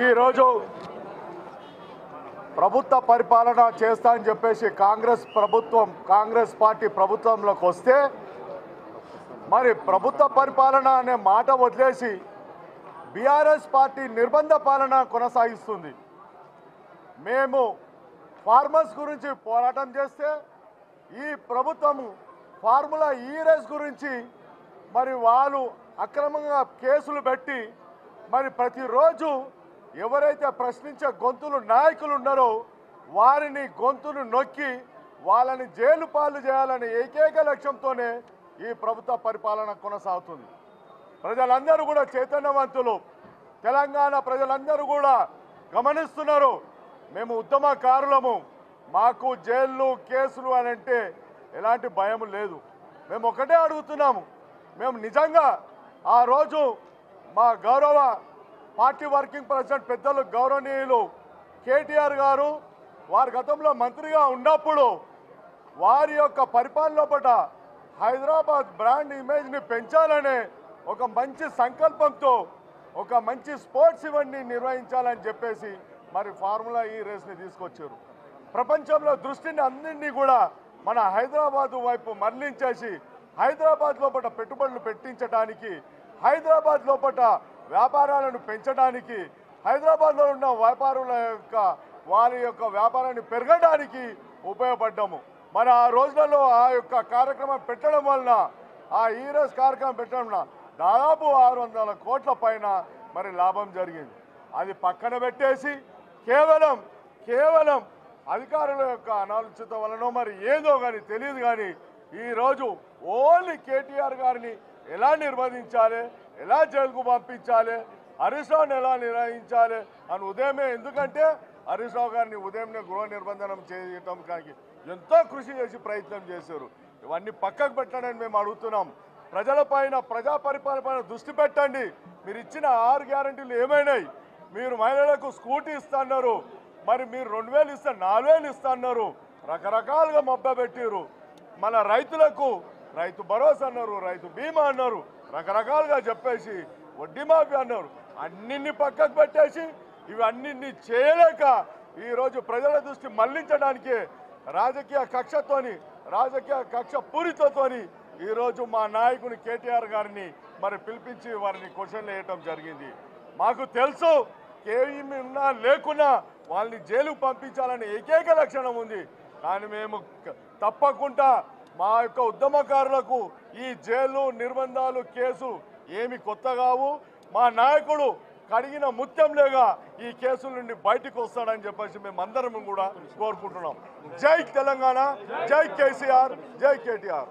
ఈరోజు ప్రభుత్వ పరిపాలన చేస్తా అని చెప్పేసి కాంగ్రెస్ పార్టీ ప్రభుత్వంలోకి వస్తే మరి ప్రభుత్వ పరిపాలన అనే మాట వదిలేసి బీఆర్ఎస్ పార్టీ నిర్బంధ పాలన కొనసాగిస్తుంది. మేము ఫార్మర్స్ గురించి పోరాటం చేస్తే ఈ ప్రభుత్వము ఫార్ములా ఈ రేస్ గురించి మరి వాళ్ళు అక్రమంగా కేసులు పెట్టి మరి ప్రతిరోజు ఎవరైతే ప్రశ్నించే గొంతులు నాయకులు ఉన్నారో వారిని గొంతును నొక్కి వాళ్ళని జైలు పాలు చేయాలనే ఏకైక లక్ష్యంతోనే ఈ ప్రభుత్వ పరిపాలన కొనసాగుతుంది. ప్రజలందరూ కూడా చైతన్యవంతులు, తెలంగాణ ప్రజలందరూ కూడా గమనిస్తున్నారు. మేము ఉద్యమకారులము, మాకు జైళ్ళు కేసులు అని అంటే ఎలాంటి భయం లేదు. మేము ఒకటే అడుగుతున్నాము, మేము నిజంగా ఆ రోజు మా గౌరవ పార్టీ వర్కింగ్ ప్రెసిడెంట్ పెద్దలు గౌరవనీయులు కేటీఆర్ గారు వారి గతంలో మంత్రిగా ఉన్నప్పుడు వారి యొక్క పరిపాలన పట్ల హైదరాబాద్ బ్రాండ్ ఇమేజ్ని పెంచాలనే ఒక మంచి సంకల్పంతో ఒక మంచి స్పోర్ట్స్ ఈవెంట్ని నిర్వహించాలని చెప్పేసి మరి ఫార్ములా ఈ రేస్ని తీసుకొచ్చారు. ప్రపంచంలో దృష్టిని అన్నింటినీ కూడా మన హైదరాబాదు వైపు మరలించేసి హైదరాబాద్ లోపల పెట్టుబడులు పెట్టించడానికి, హైదరాబాద్ లోపల వ్యాపారాలను పెంచడానికి, హైదరాబాద్లో ఉన్న వ్యాపారుల వారి యొక్క వ్యాపారాన్ని పెరగడానికి ఉపయోగపడ్డాము. మరి ఆ రోజులలో ఆ యొక్క కార్యక్రమం పెట్టడం వలన, ఆ ఈరోజు కార్యక్రమం పెట్టడం వలన దాదాపు 600 కోట్ల పైన మరి లాభం జరిగింది. అది పక్కన పెట్టేసి కేవలం అధికారుల యొక్క అనాలోచిత వలన మరి ఏదో కానీ తెలియదు కానీ ఈరోజు ఓన్లీ కేటీఆర్ గారిని ఎలా నిర్బంధించాలి, ఎలా జైలుకు పంపించాలి, హరీష్ రావుని ఎలా నిర్వహించాలి అని ఉదయమే, ఎందుకంటే హరీష్ రావు గారిని ఉదయంనే గృహ నిర్బంధనం చేయటం కానీ ఎంతో కృషి చేసి ప్రయత్నం చేశారు. ఇవన్నీ పక్కకు పెట్టండి మేము అడుగుతున్నాం. ప్రజలపైన, ప్రజా పరిపాలన దృష్టి పెట్టండి. మీరు ఇచ్చిన 6 గ్యారంటీలు ఏమైనాయి? మీరు మహిళలకు స్కూటీ ఇస్తున్నారు, మరి మీరు 2000 ఇస్తే 4000 ఇస్తున్నారు, రకరకాలుగా మభ్యపెట్టారు. మన రైతులకు రైతు భరోసా అన్నారు, రైతు బీమా అన్నారు, రకరకాలుగా చెప్పేసి వడ్డీ మాఫీ అన్నారు. అన్నింటినీ పక్కకు పెట్టేసి ఇవన్నీ చేయలేక ఈరోజు ప్రజల దృష్టి మళ్లించడానికి రాజకీయ కక్ష పూరితతోని ఈరోజు మా నాయకుని కేటీఆర్ గారిని మరి పిలిపించి వారిని క్వశ్చన్లు వేయటం జరిగింది. మాకు తెలుసు ఏమీ ఉన్నా లేకున్నా వాళ్ళని జైలుకు పంపించాలని ఏకైక లక్షణం ఉంది. కానీ మేము తప్పకుండా మా యొక్క ఉద్యమకారులకు ఈ జైలు నిర్బంధాలు కేసు ఏమి కొత్త కావు. మా నాయకుడు కడిగిన ముత్యంలేగా ఈ కేసుల నుండి బయటకు వస్తాడని చెప్పేసి మేమందరం కూడా కోరుకుంటున్నాం. జై తెలంగాణ, జై కేసీఆర్, జై కేటీఆర్.